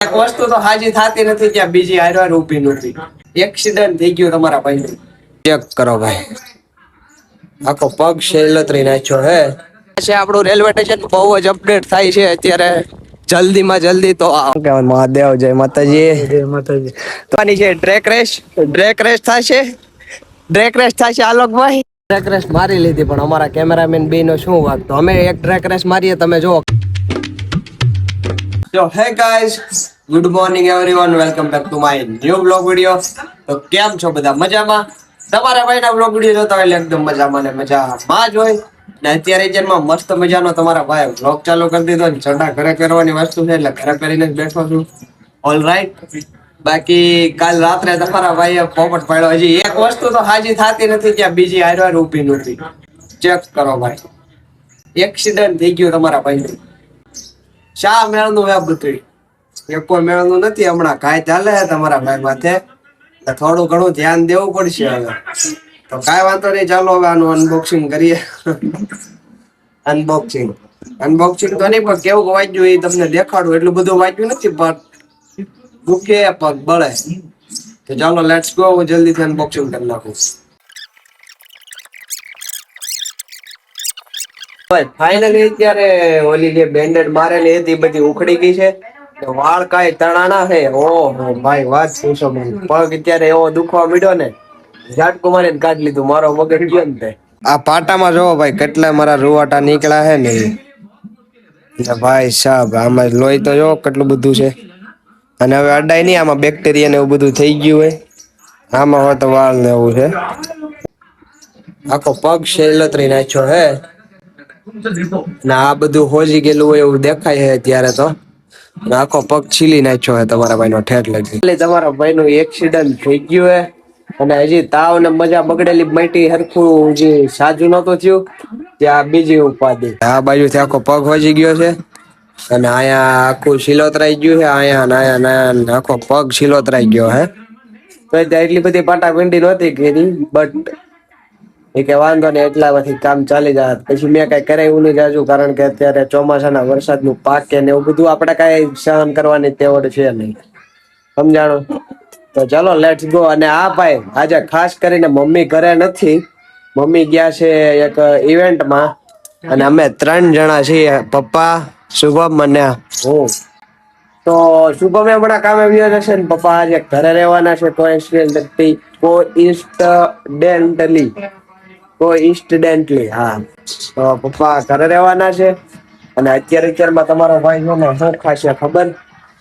એક વસ્તુ તો હાજી થતી નથી ત્યાં બીજી હારવાર ઊભી નથી. એક્સિડન્ટ થઈ ગયો તમારા ભાઈ. ચેક કરો ભાઈ, આખો પગ શેલતરી નાખ્યો હે. છે આપણું રેલવે સ્ટેશન બહુ જ અપડેટ થાય છે અત્યારે. જલ્દીમાં જલ્દી તો મહાદેવ જય માતાજી. જય માતાજી. તો આની છે ટ્રેક રેસ. ટ્રેક રેસ થશે. ટ્રેક રેસ થશે આલોકભાઈ. ટ્રેક રેસ મારી લીધી પણ અમારા કેમેરામેન બી નો શું વાગ, તો અમે એક ટ્રેક રેસ મારીએ, તમે જો. So hey guys, good morning everyone, welcome back to my new vlog video. તો કેમ છો બધા, મજામાં? તમારા ભાઈના vlog video જોતા હોય એકદમ મજામાં ને મજામાં જ હોય. ને અત્યારે જેમાં મસ્ત મજાનો તમારા ભાઈ vlog ચાલુ કરી દીધો ને ચડા ઘરે કરવાની વસ્તુ છે એટલે ઘરે કરીને જ બેઠો છું. All right. બાકી કાલ રાત્રે તમારા ભાઈએ પોપટ પાડ્યો. હજી એક વસ્તુ તો હાજી થતી નથી ત્યાં બીજી હારવાર ઊભી નથી. ચેક કરો ભાઈ, એક્સિડન્ટ થઈ ગયો તમારા ભાઈ. શા મેળનું હે બધું, એક કોઈ મેળનું નથી. હમણાં કાંઈ ચાલે છે તમારા ભાઈ માથે, થોડું ઘણું ધ્યાન દેવું પડશે હવે. તો કાંઈ વાંધો નહીં, ચાલો હવે આનું અનબોક્સિંગ કરીએ. અનબોક્સિંગ તો નહીં પણ કેવું વાંચ્યું એ તમને દેખાડું. એટલું બધું વાંચ્યું નથી પણ દુખે પગ બળે. તો ચાલો લેટ્સ ગો, હું જલ્દીથી અનબોક્સિંગ કરી નાખું. ફાઇનલી અત્યારે ઓલી જે બેન્ડેડ મારેલી હતી બધી ઉખડી ગઈ છે. વાળ કાંઈ તણાણા છે. ઓહો ભાઈ વાત પૂછો. પગ અત્યારે એવો દુખવા મળ્યો ને, ઝાટકું મારીને કાઢી લીધું. મારો મગજ ગયો ને તે. આ પાટામાં જોવો ભાઈ કેટલા મારા રૂવાટા નીકળ્યા છે ને ભાઈ સાહેબ. આમાં લોહી તો જો કેટલું બધું છે. અને હવે અડાય નહીં, આમાં બેક્ટેરિયા ને એવું બધું થઈ ગયું હોય. આમાં હોય તો વાળ ને એવું છે. આખો પગ શેલતરી નાખ્યો હે ના, આ બધું હોજી ગયેલું હોય એવું દેખાય છે અત્યારે તો. આખો પગ છીલી નાખ્યો છે તમારા ભાઈ નો ઠેઠ લગી. તમારા ભાઈ નું એક્સિડન્ટ થઈ ગયું હે અને હજી તાવ ને મજા બગડેલી માટી હરખું જે સાજુ નતું થયું ત્યાં બીજી ઉપાધિ. આ બાજુથી આખો પગ હોજી ગયો છે અને અહીંયા આખું શિલોતરાઈ ગયું છે. અહીંયા આખો પગ શિલોતરાઈ ગયો હે. તો એટલી બધી પાટા પિંડી નહોતી કરી, બટ એ કે વાંધો નહીં, એટલામાંથી કામ ચાલી જાય. પછી મેં કઈ કરાવ્યું નહીં જાજુ, કારણ કે અત્યારે ચોમાસાના વરસાદનું પાક કે ને એવું બધું આપણે કઈ સહન કરવાની તેવડ છે નહીં, સમજાણો? તો ચાલો લેટ્સ ગો. અને આ ભાઈ આજે ખાસ કરીને મમ્મી ઘરે નથી, મમ્મી ગયા છે એક ઇવેન્ટમાં અને અમે 3 જણા છીએ, પપ્પા, શુભમ અને હું. તો શુભમ હમણાં કામે આવ્યો જશે ને પપ્પા આજે ઘરે રહેવાના છે. કોઇન્સિડેન્ટલી હા, તો પપ્પા ઘરે રહેવાના છે. અને અત્યારમાં તમારો ભાઈ શું ખાશે ખબર?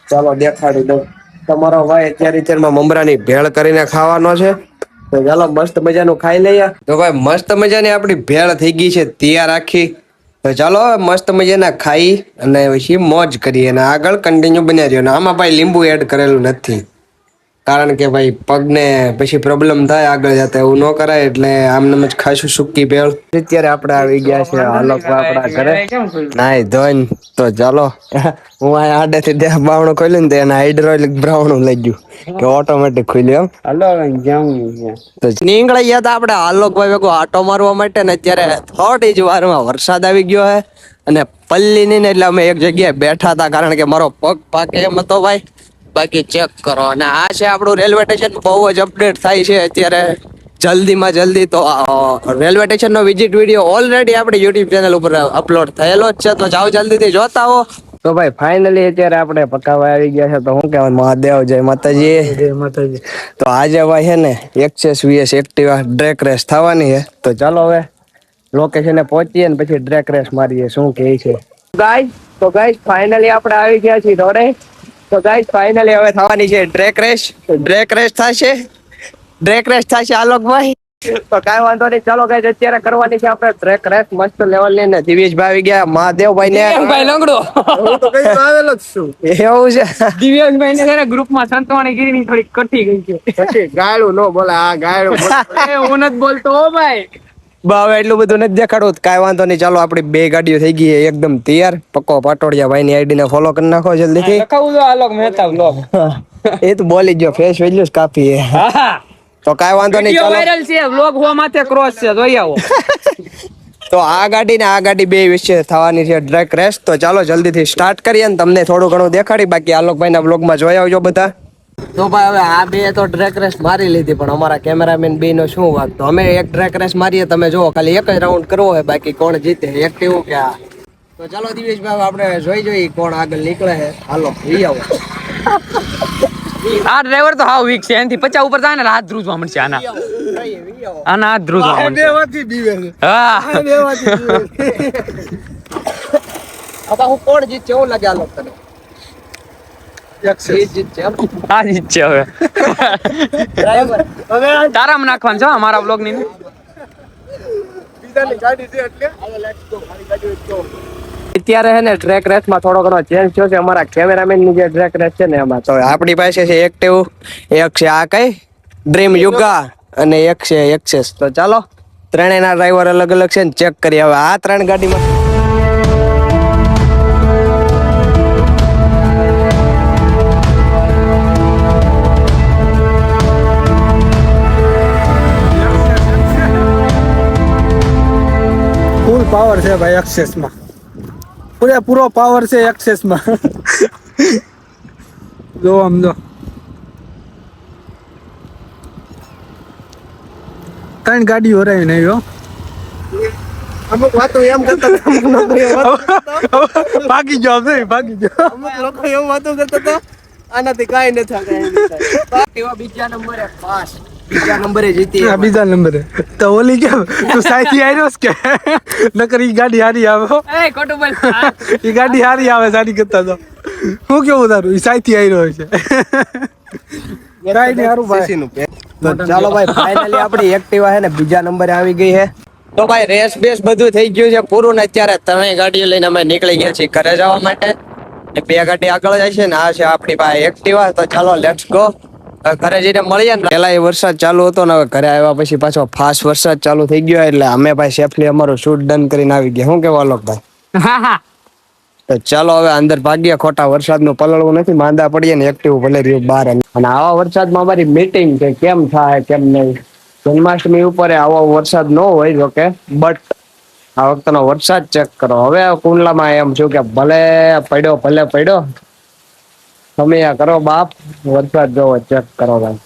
ચાલો દેખાડી દઉં. તમારો ભાઈ અત્યારમાં મમરાની ભેળ કરીને ખાવાનો છે. તો ચાલો મસ્ત મજાનું ખાઈ લઈએ. તો ભાઈ મસ્ત મજાની આપણી ભેળ થઈ ગઈ છે તૈયાર આખી. તો ચાલો મસ્ત મજાના ખાઈ અને પછી મોજ કરીએ અને આગળ કન્ટિન્યુ બન્યા રહ્યો. આમાં ભાઈ લીંબુ એડ કરેલું નથી, કારણ કે ભાઈ પગને પછી પ્રોબ્લેમ થાય આગળ જતા, એવું ન કરાય. એટલે આમને જ ખાશું સૂકી ભેળ. અત્યારે આપણે આવી ગયા છે આલોક આપણા ઘરે નાઈ ધોઈને. તો ચાલો હું આ આડેથી બાવણું ખોલ્યું ને તો એને હાઇડ્રોલિક બ્રાઉનું લઈ ગયું કે ઓટોમેટિક ખુલ્યું. એમ તો નીકળી ગયા હતા આપણે આલોકભાઈ ભેગો આટો મારવા માટે ને અત્યારે થોડી જ વારમાં વરસાદ આવી ગયો છે અને પલ્લી નહીં ને એટલે અમે એક જગ્યાએ બેઠા હતા, કારણ કે મારો પગ પાકે એમ હતો ભાઈ. બાકી ચેક કરો. અને આ છે આપણું રેલવે સ્ટેશન બહુ જ અપડેટ થાય છે અત્યારે જલ્દીમાં જલ્દી. તો રેલવે સ્ટેશન નો વિઝિટ વિડીયો ઓલરેડી આપણી યુટ્યુબ ચેનલ ઉપર અપલોડ થયેલો જ છે, તો જાઓ જલ્દીથી જોતા હો. તો ભાઈ ફાઇનલી અત્યારે આપણે પકાવા આવી ગયા છે. તો શું કહેવાય, મહાદેવ જય માતાજી. જય માતાજી. તો આજે ભાઈ છે ને XS VS Activa track race થવાની છે. તો ચાલો હવે લોકેશને પહોંચીએ ને પછી ટ્રેક રેસ મારીએ. શું કહે છે ગાઈસ? ફાઇનલી આપણે આવી ગયા છીએ રોડે. તો ગાઈસ ફાઇનલી હવે થવાની છે ટ્રેક રેસ. ટ્રેક રેસ થશે આલોકભાઈ. તો કાંઈ વાંધો નહીં, ચાલો ગાઈસ અત્યારે કરવાની છે આપણે ટ્રેક રેસ મસ્ત લેવલ ની. ને દિવ્યેશભાઈ આવી ગયા, મહાદેવભાઈ ને લંગડો હું તો કઈ આવેલો જ છું. એવું છે, દિવ્યેશભાઈ ને છે ગ્રુપમાં સંતવાણી ગીરીની થોડી કઠી ગઈ છે. પછી ગાયડું નો બોલે, આ ગાયડું હું નથી બોલતો હો ભાઈ. હવે એટલું બધું નથી દેખાડવું. કાંઈ વાંધો નહીં, ચાલો આપડી 2 ગાડીઓ થઈ ગઈ એકદમ તૈયાર. પક્કો પાટોડિયા ભાઈ ની આઈડી ને ફોલો કરી નાખો જલ્દીથી. એ તો બોલી ગયો, ફેસ વેલ્યુ કાફી હે. તો કાંઈ વાંધો નહીં, ચાલો વાયરલ છે વ્લોગ હોવા માથે ક્રોસ છે, જોઈ આવો. તો આ ગાડી ને આ ગાડી બે વિશે થવાની છે ટ્રેક રેસ. તો ચાલો જલ્દીથી સ્ટાર્ટ કરીએ ને તમને થોડું ઘણું દેખાડી, બાકી આલોકભાઈના બ્લોગમાં જોઈ આવજો બધા. તો ભાઈ હવે આ બે તો ટ્રેક રેસ મારી લીધી, પણ અમારા કેમેરામેન બે નો શું વાત. તો અમે એક ટ્રેક રેસ મારીએ, તમે જુઓ ખાલી એક જ રાઉન્ડ કરવો હોય, બાકી કોણ જીતે એક્ટિવ કે આ. તો ચાલો દિવેશભાઈ આપણે જોઈ કોણ આગળ નીકળે છે. હાલો ઈ આવો. આ ડ્રાઈવર તો હાવ વીક છે, એનાથી 50 ઉપર જાય ને હાથ ધ્રુજવા મળશે આના હાથ ધ્રુજવા મળશે. હા હવે હું કોણ જીતશે એવું લાગે આલોક તને? જીતશે એમ? હા જીતશે હવે. ડ્રાઈવર હવે તારામાં નાખવાનું છે અમારા બ્લોગ ની. બીજાની ગાડી છે એટલે હવે લેટ્સ ગો. મારી ગાડી જ જો. અત્યારે છે ને ટ્રેક રેસમાં થોડો ઘણો ચેન્જ થયો છે. અમારા કેમેરામેન ની જે ટ્રેક રેસ છે ને એમાં તો આપણી પાસે છે એક્ટિવ, એક છે આ કઈ ડ્રીમ યુગા અને એક છે એક્સેસ. તો ચાલો ત્રણેયના ડ્રાઈવર અલગ અલગ છે ને ચેક કરીએ હવે આ ત્રણ ગાડીમાં. ફૂલ પાવર છે ભાઈ એક્સેસ માં, પૂરેપૂરો પાવર છે એક્સેસ માં. જો આમ જો ત્રણ ગાડી હરાવી નહીં હો. અમુક વાતો એમ કરતા હતા, અમુક લોકો એમ વાતો કરતા હતા. ભાગી જાવ ભાગી જાવ. અમુક લોકો એમ વાતો કરતા હતા આનાથી કાંઈ ન થાય, કાંઈ ન થાય. એવા બીજા નંબરે પાસ, બીજા નંબરે જીતી. હા, બીજા નંબરે તો ઓલી કેમ તું સાઈથી આવ્યો કે નકર ઈ ગાડી હારી આવે હો. એ ખોટું બોલ. ઈ ગાડી હારી આવે સારી કરતા તો. હું કેવું તારું ઈ સાઈથી આવ્યો છે. કાઈ નહીં હારું ભાઈ. તો ચાલો ભાઈ ફાઇનલી આપણી એક્ટિવા છે ને બીજા નંબરે આવી ગઈ છે. તો ભાઈ રેસ બેસ બધું થઈ ગયું છે પૂરું ને અત્યારે ત્રણેય ગાડીઓ લઈને અમે નીકળી ગયા છીએ ઘરે જવા માટે. ને બે ગાડી આગળ જાય છે ને આ છે આપણી પાસે એક્ટિવા. તો ચાલો લેટ્સ ગો. ઘરે જઈને મળીએ ને. પેલા એ વરસાદ ચાલુ હતો ને હવે ઘરે આવ્યા પછી પાછો ફાસ્ટ વરસાદ ચાલુ થઈ ગયો એટલે અમે ભાઈ સેફલી અમારું શૂટ ડન કરીને આવી ગયા. શું કેવું આલોકભાઈ? હા હા તો ચાલો હવે અંદર ભાગ્યા, ખોટા વરસાદનું પલળવું નથી, માંદા પડીએ ને એક્ટિવ ભલે રહ્યું બહાર. અને આવા વરસાદમાં અમારી મીટિંગ છે કેમ થાય કેમ નહીં. જન્માષ્ટમી ઉપર આવો વરસાદ ન હોય જોકે, બટ આ વખતેનો વરસાદ ચેક કરો. હવે કુંડલામાં એમ છું કે ભલે પડ્યો તમે કરો બાપ, વરસાદ જોવો ચેક કરો ભાઈ.